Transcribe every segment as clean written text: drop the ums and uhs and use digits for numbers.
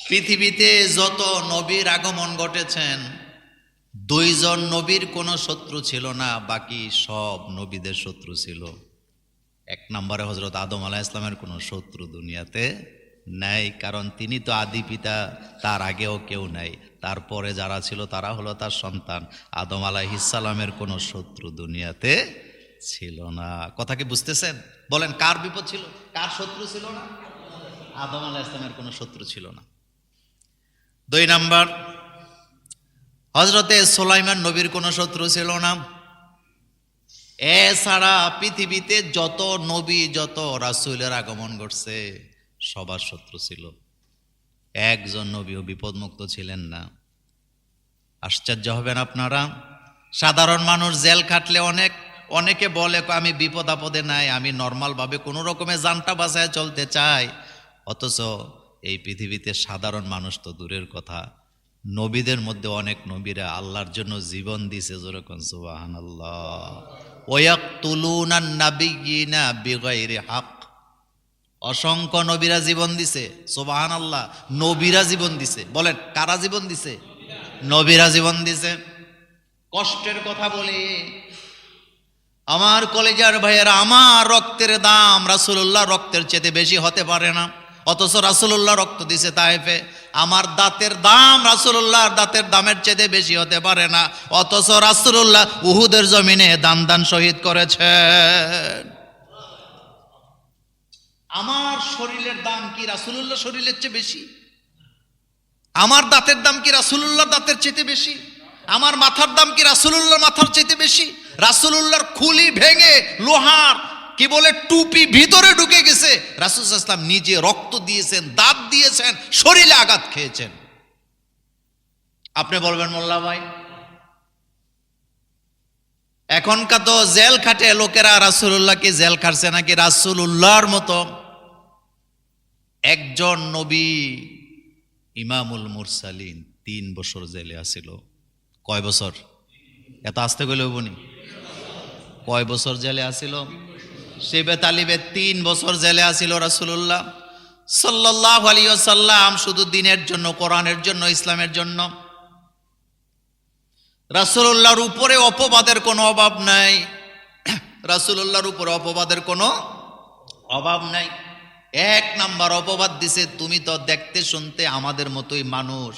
পৃথিবীতে যত নবীর আগমন ঘটেছেন, দুইজন নবীর কোনো শত্রু ছিল না, বাকি সব নবীদের শত্রু ছিল। এক নম্বরে হযরত আদম আলাইহিস সালামের কোনো শত্রু দুনিয়াতে নাই, কারণ তিনি তো আদি পিতা, তার আগেও কেউ নাই। তারপরে যারা ছিল তারা হলো তার সন্তান। আদম আলাইহিস সালামের কোনো শত্রু দুনিয়াতে ছিল না। কথা কি বুঝতেছেন? বলেন, কার বিপদ ছিল, কার শত্রু ছিল না? আদম আলাইহিস সালামের কোনো শত্রু ছিল না। দুই নাম্বার, হযরতে সুলাইমান নবীর কোনো শত্রু ছিল না। এছাড়া পৃথিবীতে যত নবী, যত রাসূলের আগমন ঘটছে, সবার শত্রু ছিল। একজন নবীও বিপদমুক্ত ছিলেন না। আশ্চর্য হবেন আপনারা, সাধারণ মানুষ জেল খাটলে অনেকে বলে আমি বিপদ আপদে নাই, আমি নর্মালভাবে কোনো রকমে জানটা বাঁচায় চলতে চাই। অথচ এই পৃথিবীতে সাধারণ মানুষ তো দূরের কথা, নবীদের মধ্যে অনেক নবীরা আল্লাহর জন্য জীবন দিছে। যেরকম সুবহানাল্লাহ, ওয়ায়াকতুলুনান নাবিয়্যিনা বিগাইরি হক। অসংখ্য নবীরা জীবন দিছে। সুবহানাল্লাহ, নবীরা জীবন দিছে। বলেন, কারা জীবন দিছে? নবীরা জীবন দিছে। কষ্টের কথা বলি, আমার কলেজার ভাইয়েরা, আমার রক্তের দাম রাসূলুল্লাহ রক্তের চেয়ে বেশি হতে পারে না, অথচ রাসূলুল্লাহ রক্ত দিছে তায়েফে। আমার দাঁতের দাম রাসূলুল্লাহর দাঁতের দামের চেয়ে বেশি হতে পারে না, অথচ রাসূলুল্লাহ উহুদের জমিনে দান শহীদ করেছেন। আমার শরীরের দাম কি রাসূলুল্লাহ শরীরের চেয়ে বেশি? আমার দাঁতের দাম কি রাসূলুল্লাহ দাঁতের চেয়ে বেশি? আমার মাথার দাম কি রাসূলুল্লাহ মাথার চেয়ে বেশি? রাসূলুল্লাহর খুলি ভেঙে লোহার কি বলে টুপি ভিতরে ঢুকে গেছে। রাসূল সাল্লাল্লাহু আলাইহি ওয়াসাল্লাম নিজে রক্ত দিয়েছেন, দাঁত দিয়েছেন, শরীরে আঘাত খেয়েছেন। আপনি বলবেন মোল্লা ভাই, এখনকার তো জেল খাটে লোকেরা, রাসূলুল্লাহ কি জেল খাটছে নাকি? রাসূলুল্লাহর মতো একজন নবী ইমামুল মুরসালিন 3 বছর জেলে আছিল। কয় বছর? এত আসতে গেলে বনি, কয় বছর জেলে আছিল? শিবে তালিবে 3 বছর জেলে আছিল রাসূলুল্লাহ সাল্লাল্লাহু আলাইহি ওয়াসাল্লাম, শুধু দ্বীনের জন্য, কোরআনের জন্য, ইসলামের জন্য। রাসূলুল্লাহর উপরে অপবাদের কোনো অভাব নাই, রাসূলুল্লাহর উপরে অপবাদের কোনো অভাব নাই। এক নাম্বার অপবাদ দিছে, তুমি তো দেখতে শুনতে আমাদের মতোই মানুষ,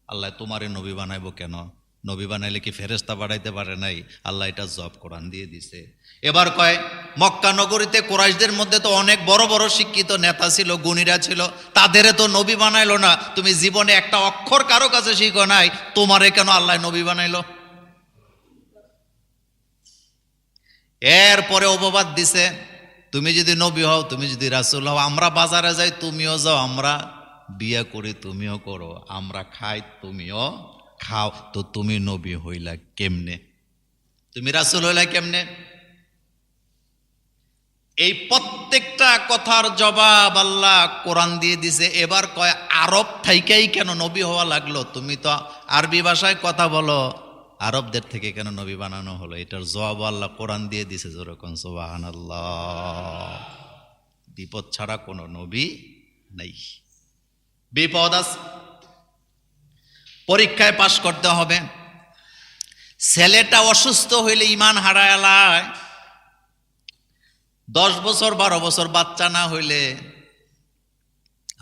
আল্লাহ তোমারে নবী বানাইবো কেন? নবী বানাইলে কি ফেরেশতা বাড়াইতে পারে নাই? আল্লাহ এটা জব কোরআন দিয়ে দিছে। এবার কয়, মক্কা নগরীতে কুরাইশদের মধ্যে তো অনেক বড় বড় শিক্ষিত নেতা ছিল, গুণীরা ছিল, তাদেরে তো নবী বানাইলো না। তুমি জীবনে একটা অক্ষর কারো কাছে শিখো নাই, তোমারে কেন আল্লাহ নবী বানাইলো? এরপরে অপবাদ দিছে, তুমি যদি নবী হও, তুমি যদি রাসূল হও, আমরা বাজারে যাই তুমিও যাও, আমরা বিয়ে করি তুমিও করো, আমরা খাই তুমিও খাও, তো তুমি নবী হইলা কেমনে? তুমি রাসূল হইলা কেমনে? এই প্রত্যেকটা কথার জবাব আল্লাহ কোরআন দিয়ে দিছে। এবার কয়, আরব থাইকাই কেন নবী হওয়া লাগলো? তুমি তো আরবি ভাষায় কথা বলো, আরবদের থেকে কেন নবী বানানো হলো? এটার জবাব আল্লাহ কোরআন দিয়ে দিছে। যেরকম সুবহানাল্লাহ, বিপদ ছাড়া কোনো নবী নাই। বিপদ আছে, পরীক্ষায় পাশ করতে হবে। ছেলেটা অসুস্থ হইলে ইমান হারায়, 10 বছর 12 বছর বাচ্চা না হইলে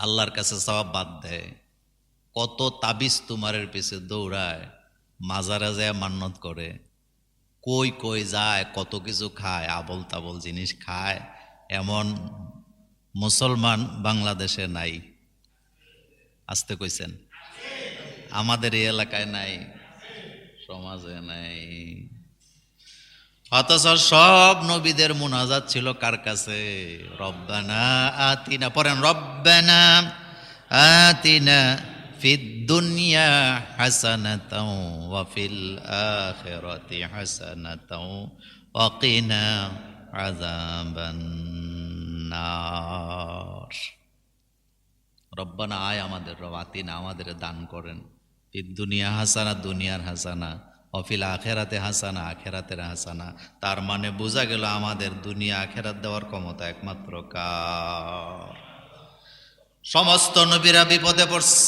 আল্লাহর কাছে সওয়াব বাদ দেয়। কত তাবিজ তোমারের পিছে দৌড়ায়, মাজারে যায় মান্নত করে, কই কই যায়, কত কিছু খায়, আবল তাবল জিনিস খায়। এমন মুসলমান বাংলাদেশে নাই। আসতে কইছেন, আমাদের এই এলাকায় নাই, সমাজে নাই। অথচ সব নবীদের মুনাজাত ছিল কার কাছে? রব্বানা আতিনা, পড়েন, রব্বানা আতিনা ফিদ দুনিয়া হাসানাতাও ওয়া ফিল আখিরাতি হাসানাতাও ওয়া কিনা আযাবান নার। রব্বানা, আয় আমাদের রব, আতিনা আমাদের দান করেন, ফিদ দুনিয়া হাসানা, দুনিয়ার হাসানা, অফিল আখেরাতে হাসানা, আখেরাতের হাসানা। তার মানে বোঝা গেল আমাদের দুনিয়া আখেরাত দেওয়ার ক্ষমতা একমাত্র কার? সমস্ত নবীরা বিপদে পড়ছে।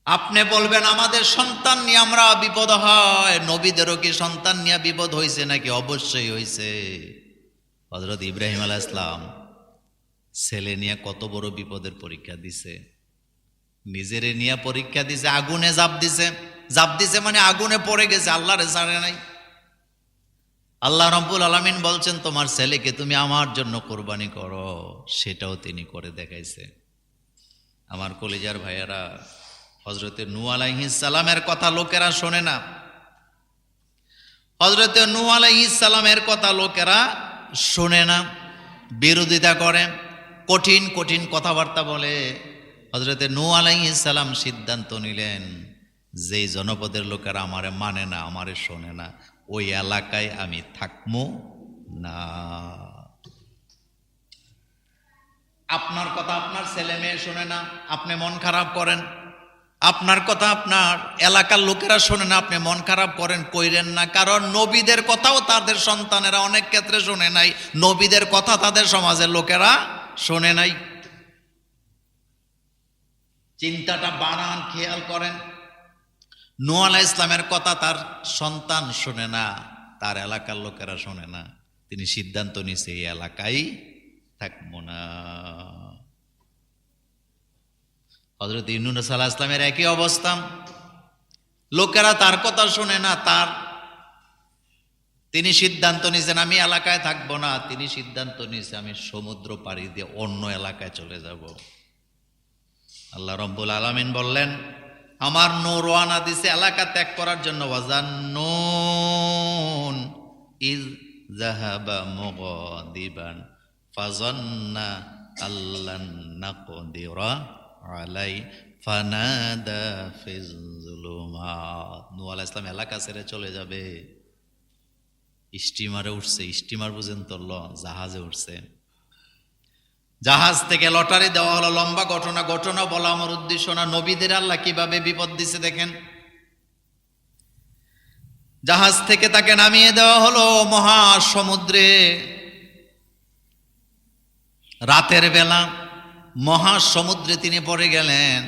আপনি বলবেন আমাদের সন্তান নিয়ে আমরা বিপদ হয়, নবীদেরও কি সন্তান নিয়ে বিপদ হয়েছে নাকি? অবশ্যই হয়েছে। হযরত ইব্রাহিম আলাইহিস সালাম ছেলে নিয়ে কত বড় বিপদের পরীক্ষা দিছে, নিজেরে নিয়ে পরীক্ষা দিছে, আগুনে জাপ দিছে মানে আগুনে পড়ে গেছে, আল্লাহরে ছাড়ে নাই। আল্লাহ রাব্বুল আলামিন বলছেন তোমার ছেলেকে তুমি আমার জন্য কোরবানি করো, সেটাও তিনি করে দেখাইছে। আমার কলিজার ভাইয়েরা, হযরতে নূহ আলাইহিস সালামের কথা লোকেরা শোনে না। হযরতে নূহ আলাইহিস সালামের কথা লোকেরা শোনে না, বিরোধিতা করে, কঠিন কঠিন কথাবার্তা বলে। হযরতে নূহ আলাইহিস সালাম সিদ্ধান্ত নিলেন, যেই জনপদের লোকেরা আমারে মানে না, আমারে শোনে না, ওই এলাকায় আমি থাকবো না। আপনার কথা আপনার ছেলে মেয়ে শোনে না, আপনি মন খারাপ করেন। আপনার কথা আপনার এলাকার লোকেরা শোনে না, আপনি মন খারাপ করেন, কইরেন না। কারণ নবীদের কথাও তাদের সন্তানেরা অনেক ক্ষেত্রে শোনে নাই, নবীদের কথা তাদের সমাজের লোকেরা শোনে নাই। চিন্তাটা বাড়ান, খেয়াল করেন। নূহ আলাইহিস সালামের কথা তার সন্তান শোনে না, তার এলাকার লোকেরা শোনে না। তিনি সিদ্ধান্ত নিছে এই এলাকায় থাকবো না। হযরত ইউনূস আলাইহিস সালামের একই অবস্থা, লোকেরা তার কথা শোনে না, তিনি সিদ্ধান্ত নিয়েছেন আমি এলাকায় থাকবো না। তিনি সিদ্ধান্ত নিয়েছে আমি সমুদ্র পাড়ি দিয়ে অন্য এলাকায় চলে যাব। আল্লাহ রাব্বুল আলামিন বললেন আমার নূহ রওনা দিছে এলাকা ত্যাগ করার জন্য। ওয়াজান্নুন ইয যাহাবা মুগাদিবান ফাযান্না আল্লান নাকদিরা আলাই ফানাদা ফিজ যুলুমাত। নূহ আলাইহিস সালাম এলাকা ছেড়ে চলে যাবে, স্টিমারে উঠছে। স্টিমার বুঝেন তো, জাহাজে উঠছে। জাহাজ থেকে লটারি দেওয়া হলো, লম্বা ঘটনা। ঘটনা বলা আমার উদ্দেশ্য না, নবীদের আল্লাহ কিভাবে বিপদ দিছে দেখেন। জাহাজ থেকে তাকে নামিয়ে দেওয়া হলো মহাসমুদ্রে, রাতের বেলা মহাসমুদ্রে তিনি পড়ে গেলেন।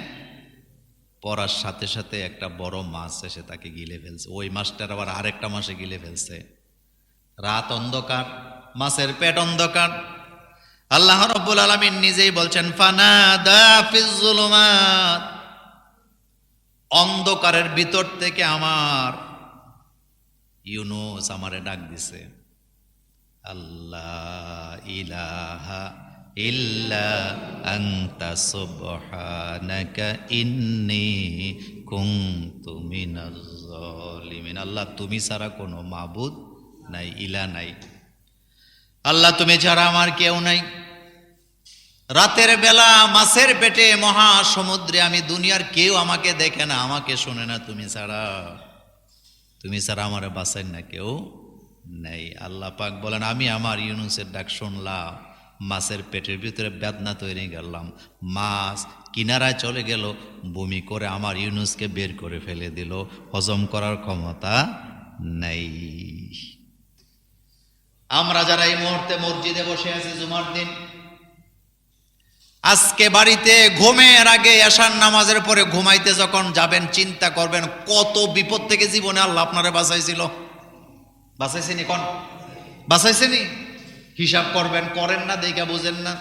পড়ার সাথে সাথে একটা বড় মাছ এসে তাকে গিলে ফেলছে। ওই মাছটার আবার আরেকটা মাছে গিলে ফেলছে। রাত অন্ধকার, মাছের পেট অন্ধকার। আল্লাহ রাব্বুল আলামিন নিজেই বলছেন ফানাদা ফিজ যুলুমাত, অন্ধকারের ভিতর থেকে আমার ইউনূস আমারে ডাক দিছে, আল্লাহ ইলাহা ইল্লা আনতা সুবহানাকা ইন্নী কুনতু মিনাজ জালিমিন। আল্লাহ তুমি ছাড়া কোনো মাবুদ নাই, ইলা নাই। আল্লাহ তুমি ছাড়া আমার কেউ নাই। রাতের বেলা মাছের পেটে মহাসমুদ্রে, আমি দুনিয়ার কেউ আমাকে দেখে না, আমাকে শোনে না, তুমি ছাড়া আমার বাঁচাই না কেউ নেই। আল্লাহ পাক বলেন আমি আমার ইউনূসের ডাক শুনলাম, মাছের পেটের ভিতরে বেদনা তৈরি করলাম, মাছ কিনারায় চলে গেল, বমি করে আমার ইউনূসকে বের করে ফেলে দিল, হজম করার ক্ষমতা নেই। আমরা যারা এই মুহূর্তে মসজিদে বসে আছি জুমার দিন, আজকে বাড়িতে ঘুমের আগে এশার নামাজের পরে ঘুমাইতে যখন যাবেন, চিন্তা করবেন কত বিপদ থেকে জীবনে আল্লাহ আপনারে বাঁচাইছিল। বাঁচাইছেনি? কোন বাঁচাইছেনি? হিসাব করবেন, করেন না, দেখা বুঝেন না।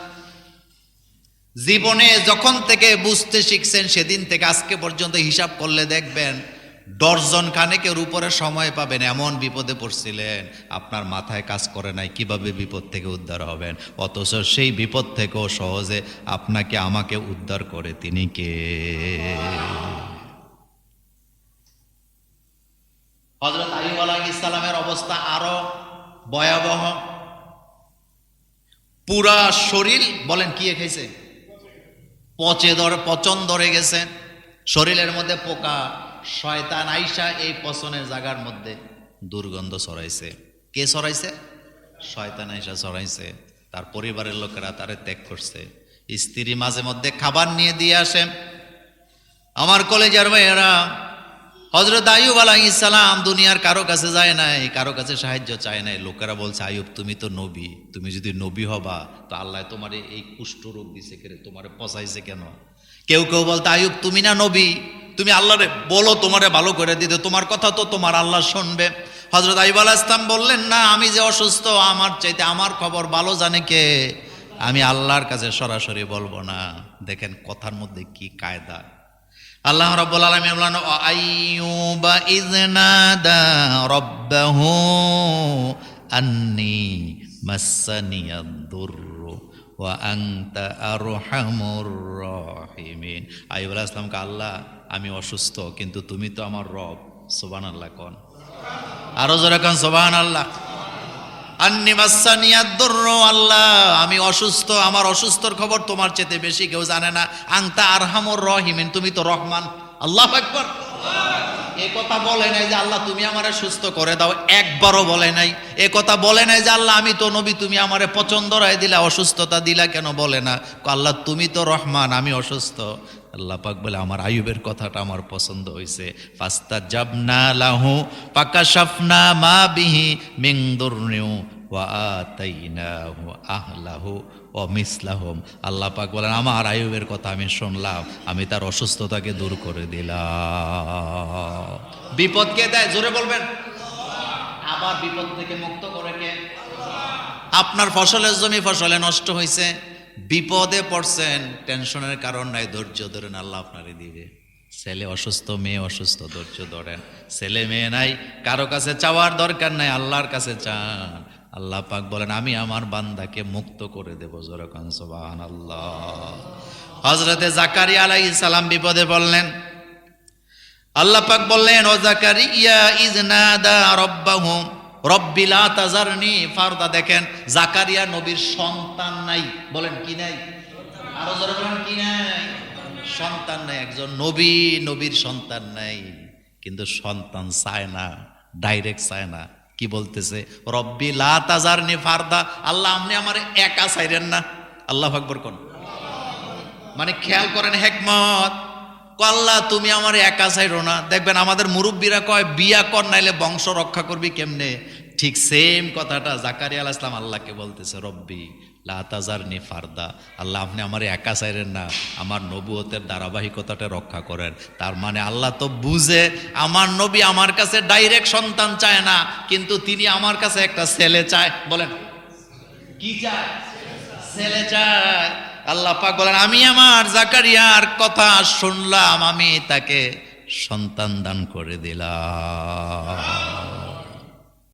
জীবনে যখন থেকে বুঝতে শিখছেন সেদিন থেকে আজকে পর্যন্ত হিসাব করলে দেখবেন ডর্জন খানেকের উপরে সময় পাবেন এমন বিপদে পড়ছিলেন, আপনার মাথায় কাজ করে নাই কিভাবে বিপদ থেকে উদ্ধার হবেন। অথচ সেই বিপদ থেকেও সহজে আপনাকে আমাকে উদ্ধার করে তিনি কে? হযরত আইয়ুব আলাইহিস সালামের অবস্থা আরো ভয়াবহ। পুরা শরীর বলেন কি খেয়েছে? পচন ধরে গেছে, শরীরের মধ্যে পোকা। শয়তান আইসা এই পচনের জায়গার মধ্যে দুর্গন্ধ ছড়াইছে। কে ছড়াইছে? শয়তান আইসা ছড়াইছে। তার পরিবারের লোকেরা তারে ত্যাগ করছে। স্ত্রী মাঝে মধ্যে খাবার নিয়ে দিয়ে আসে। আমার কলেজের ভাইয়েরা, হযরত আইয়ুব আলাইহিস সালাম দুনিয়ার কারো কাছে যায় নাই, কারো কাছে সাহায্য চায় নাই। লোকেরা বলছে, আইয়ুব তুমি তো নবী, তুমি যদি নবী হবা তো আল্লাহ তোমারে এই কুষ্ঠ রোগ দিছে কেন, তোমারে পচাইছে কেন? কেউ কেউ বলতে, আইয়ুব তুমি না নবী, তুমি আল্লাহরে বলো তোমারে ভালো করে দিতে, তোমার কথা তো তোমার আল্লাহ শুনবে। হযরত আইয়ুব আলাইহিস সালাম বললেন, না, আমি যে অসুস্থ আমার চাইতে আমার খবর ভালো জানে কে, আমি আল্লাহর কাছে সরাসরি বলবো না। দেখেন কথার মধ্যে কি কায়দা। আল্লাহ রাব্বুল আলামিন বলেন, আইয়ুবা ইয নাদা রাব্বাহু আন্নী মাসসানিয়াদ দুররু ওয়া আনতা আরহামুর রাহিমিন। আইয়ুব আলাইহিস সালামকে, আল্লাহ আমি অসুস্থ কিন্তু তুমি তো আমার রব। সুবহানাল্লাহ কোন, আরো জোরে কোন সুবহানাল্লাহ। আন্নী মাসসানিয়াদ দুররু, আল্লাহ আমি অসুস্থ, আমার অসুস্থর খবর তোমার চেয়ে বেশি কেউ জানে না। আনতা আরহামুর রাহিমিন, তুমি তো রহমান। আল্লাহু আকবার। এই কথা বলে নাই যে আল্লাহ তুমি আমারে সুস্থ করে দাও, একবারও বলে নাই। এ কথা বলে নাই যে আল্লাহ আমি তো নবী, তুমি আমারে পছন্দ রায় দিলা, অসুস্থতা দিলা কেন, বলে না। আল্লাহ তুমি তো রহমান, আমি অসুস্থ। আল্লাহ পাক বলে, আমার আইয়ুবের কথাটা আমার পছন্দ হয়েছে। ফাস্তাজাবনা লাহু ফাকাশাফনা মা বিহি মিন দুররিন ওয়া আতাইনাহু আহলাহু ওয়া মিসলাহুম। আল্লাহ পাক বলেন, আমার আইয়ুবের কথা আমি শুনলাম, আমি তার অসুস্থতাকে দূর করে দিলাম। বিপদ কে দেয়? জোরে বলবেন। আবার বিপদ থেকে মুক্ত করে কে? আপনার ফসলের জমি ফসলে নষ্ট হয়েছে, বিপদে পড়ছেন, টেনশনের কারণ নাই, ধৈর্য ধরেন, আল্লাহ আপনারে দিবে। ছেলে অসুস্থ, মেয়ে অসুস্থ, ধৈর্য ধরেন। ছেলে মেয়ে নাই, কারো কাছে চাওয়ার দরকার নাই, আল্লাহর কাছে চান। আল্লাহ পাক বলেন, আমি আমার বান্দাকে মুক্ত করে দেব। যেরকম সুবহানাল্লাহ। হযরতে জাকারিয়া আলাইহিস সালাম বিপদে পড়লেন, আল্লাহ পাক বললেন, ও জাকারিয়া ইয নাদা রাব্বাহু রব্বি লা তাযারনি ফারদা। দেখেন জাকারিয়া নবীর সন্তান নাই, বলেন কি নাই? আরো জোরে বলেন কি নাই? সন্তান নাই। একজন নবী, নবীর সন্তান নাই, কিন্তু সন্তান চায় না, ডাইরেক্ট চায় না। কি বলতেছে? রব্বি লা তাযারনি ফারদা, আল্লাহ আপনি আমার একা ছাইরেন না। আল্লাহু আকবার কোন। মানে খেয়াল করেন হিকমত, আল্লাহ তুমি আমার একা ছাইরো না। দেখবেন আমাদের মুরব্বীরা কয় বিয়া কর নাইলে বংশ রক্ষা করবি কেমনে। ঠিক সেম কথাটা জাকারিয়া আলাইহিস সালাম আল্লাহকে বলতেছে, রব্বি লা তাযারনি ফারদা, আল্লাহ আপনি আমার একা ছাইরেন না, আমার নবুয়তের ধারাবাহিকতাটা রক্ষা করেন। তার মানে আল্লাহ তো বুঝে আমার নবী আমার কাছে ডাইরেক্ট সন্তান চায় না, কিন্তু তিনি আমার কাছে একটা ছেলে চায়। বলেন কি চায়? ছেলে চায়। আল্লাহ পাক বলেন, আমি আমার জাকারিয়ার কথা শুনলাম, আমি তাকে সন্তান দান করে দিলাম।